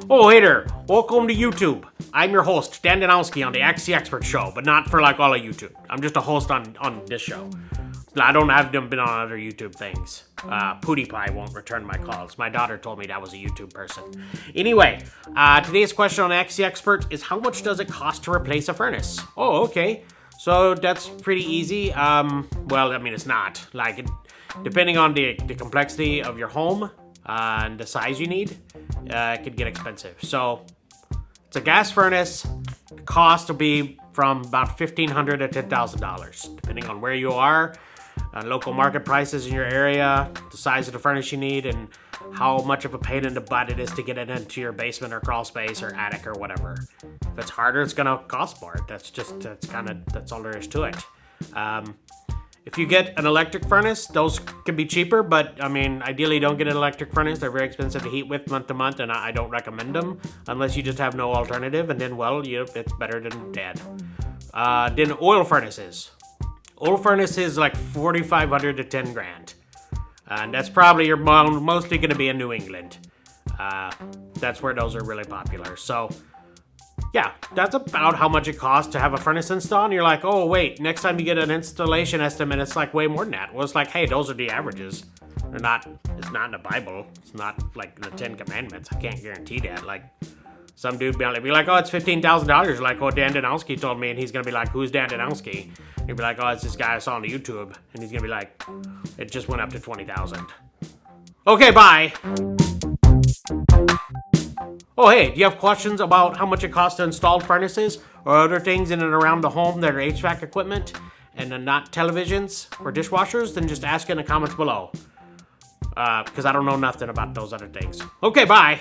Oh, hey there. Welcome to YouTube. I'm your host, Dan Danowski on the Axe the Expert Show, but not for like all of YouTube. I'm just a host on this show. I don't have been on other YouTube things. PewDiePie won't return my calls. My daughter told me that was a YouTube person. Anyway, today's question on Axe the Expert is how much does it cost to replace a furnace? Oh, okay. So that's pretty easy. Well, I mean, it's not. Depending on the complexity of your home and the size you need, it could get expensive. So it's a gas furnace. The cost will be from about $1,500 to $10,000, depending on where you are, local market prices in your area, the size of the furnace you need, and how much of a pain in the butt it is to get it into your basement or crawl space or attic or whatever. If it's harder, it's gonna cost more. That's all there is to it. If you get an electric furnace, those can be cheaper, but I mean, ideally don't get an electric furnace. They're very expensive to heat with month to month, and I don't recommend them unless you just have no alternative, and then, well, it's better than dead. Then oil furnaces. Oil furnaces like $4,500 to $10,000. And that's probably mostly going to be in New England. That's where those are really popular. So, yeah, that's about how much it costs to have a furnace installed. And you're like, oh, wait, next time you get an installation estimate, it's like way more than that. Well, it's like, hey, those are the averages. It's not in the Bible. It's not like the Ten Commandments. I can't guarantee that. Like, some dude be like, oh, it's $15,000. Like, oh, Dan Danowski told me, and he's going to be like, who's Dan Danowski? He'd be like, oh, it's this guy I saw on YouTube. And he's going to be like, it just went up to $20,000. Okay, bye. Oh, hey, do you have questions about how much it costs to install furnaces or other things in and around the home that are HVAC equipment and not televisions or dishwashers? Then just ask in the comments below. Because I don't know nothing about those other things. Okay, bye.